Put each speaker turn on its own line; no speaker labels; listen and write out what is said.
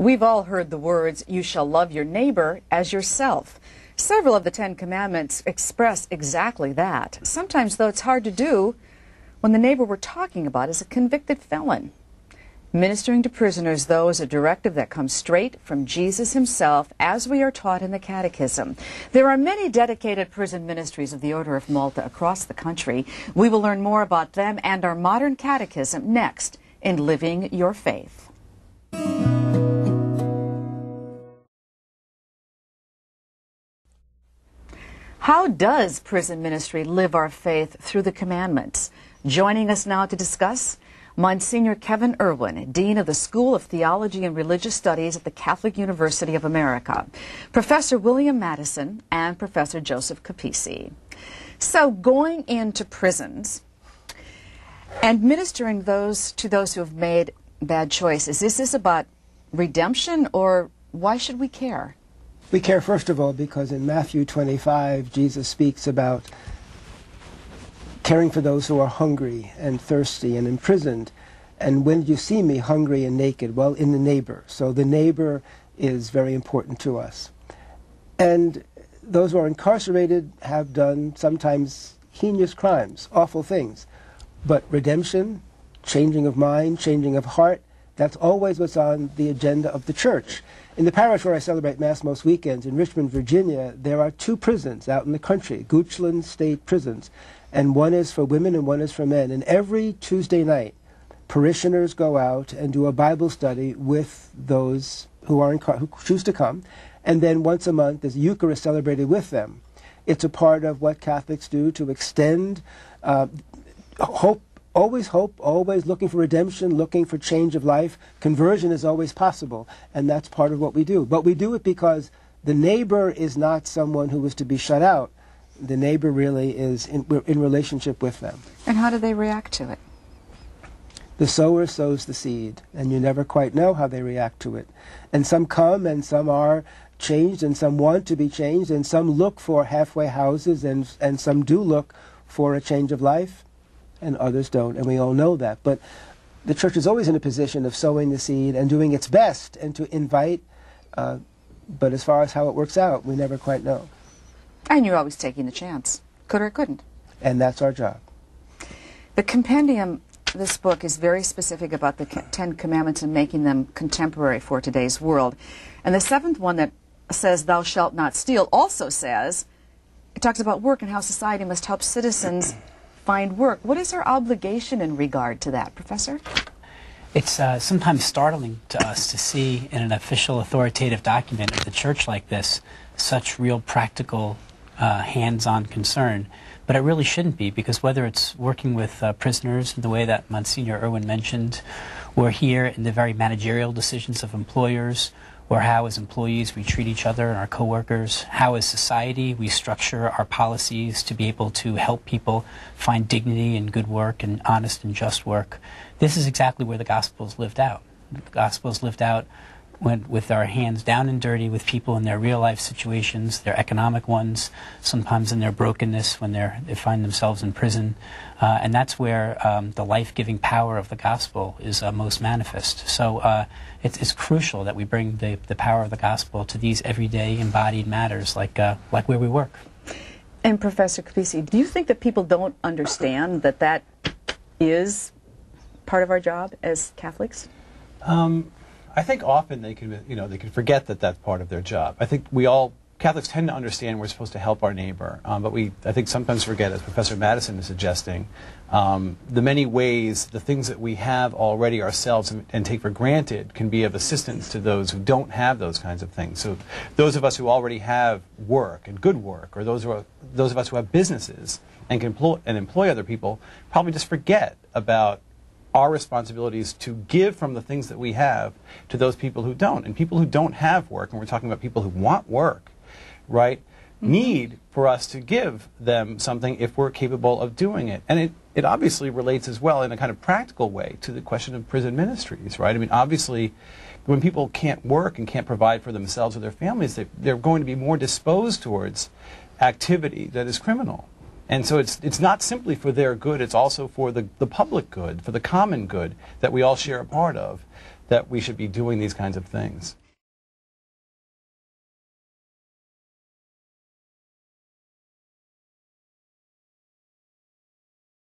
We've all heard the words, "You shall love your neighbor as yourself." Several of the 10 Commandments express exactly that. Sometimes, though, it's hard to do when the neighbor we're talking about is a convicted felon. Ministering to prisoners, though, is a directive that comes straight from Jesus himself, as we are taught in the Catechism. There are many dedicated prison ministries of the Order of Malta across the country. We will learn more about them and our modern catechism next in Living Your Faith. How does prison ministry live our faith through the commandments? Joining us now to discuss, Monsignor Kevin Irwin, Dean of the School of Theology and Religious Studies at the Catholic University of America, Professor William Madison, and Professor Joseph Capisi. So going into prisons and ministering to those who have made bad choices, is this about redemption, or why should we care?
We care, first of all, because in Matthew 25, Jesus speaks about caring for those who are hungry and thirsty and imprisoned. And when you see me hungry and naked? Well, in the neighbor. So the neighbor is very important to us. And those who are incarcerated have done sometimes heinous crimes, awful things. But redemption, changing of mind, changing of heart, that's always what's on the agenda of the Church. In the parish where I celebrate Mass most weekends, in Richmond, Virginia, there are 2 prisons out in the country, Goochland State Prisons, and one is for women and one is for men. And every Tuesday night, parishioners go out and do a Bible study with those who choose to come, and then once a month there's a Eucharist celebrated with them. It's a part of what Catholics do to extend hope, always looking for redemption, looking for change of life. Conversion is always possible, and that's part of what we do. But we do it because the neighbor is not someone who is to be shut out. The neighbor really is we're in relationship with them.
And how do they react to it?
The sower sows the seed, and you never quite know how they react to it. And some come, and some are changed, and some want to be changed, and some look for halfway houses, and some do look for a change of life, and others don't, and we all know that. But the Church is always in a position of sowing the seed and doing its best and to invite, but as far as how it works out, we never quite know.
And you're always taking the chance. Could or couldn't.
And that's our job.
The Compendium, this book, is very specific about the 10 Commandments and making them contemporary for today's world. And the 7th one that says, "Thou shalt not steal," also says, it talks about work and how society must help citizens find work. What is our obligation in regard to that, Professor?
It's sometimes startling to us to see in an official authoritative document of the Church like this such real practical hands-on concern. But it really shouldn't be, because whether it's working with prisoners in the way that Monsignor Irwin mentioned, or here in the very managerial decisions of employers, or how as employees we treat each other and our coworkers, how as society we structure our policies to be able to help people find dignity and good work and honest and just work. This is exactly where the gospel is lived out. The gospel is lived out with our hands down and dirty with people in their real life situations, their economic ones, sometimes in their brokenness when they find themselves in prison. And that's where the life-giving power of the gospel is most manifest. So it's crucial that we bring the power of the gospel to these everyday embodied matters like where we work.
And Professor Capisi, do you think that people don't understand that that is part of our job as Catholics?
I think often they can forget that that's part of their job. I think Catholics tend to understand we're supposed to help our neighbor, but I think sometimes forget, as Professor Madison is suggesting, the many ways the things that we have already ourselves and take for granted can be of assistance to those who don't have those kinds of things. So those of us who already have work and good work, or those of us who have businesses and can employ other people, probably just forget about our responsibilities to give from the things that we have to those people who don't. And people who don't have work, and we're talking about people who want work, right, need for us to give them something if we're capable of doing it. And it obviously relates as well in a kind of practical way to the question of prison ministries, right? I mean, obviously, when people can't work and can't provide for themselves or their families, they're going to be more disposed towards activity that is criminal. And so it's not simply for their good, it's also for the public good, for the common good that we all share a part of. that we should be doing these kinds of things.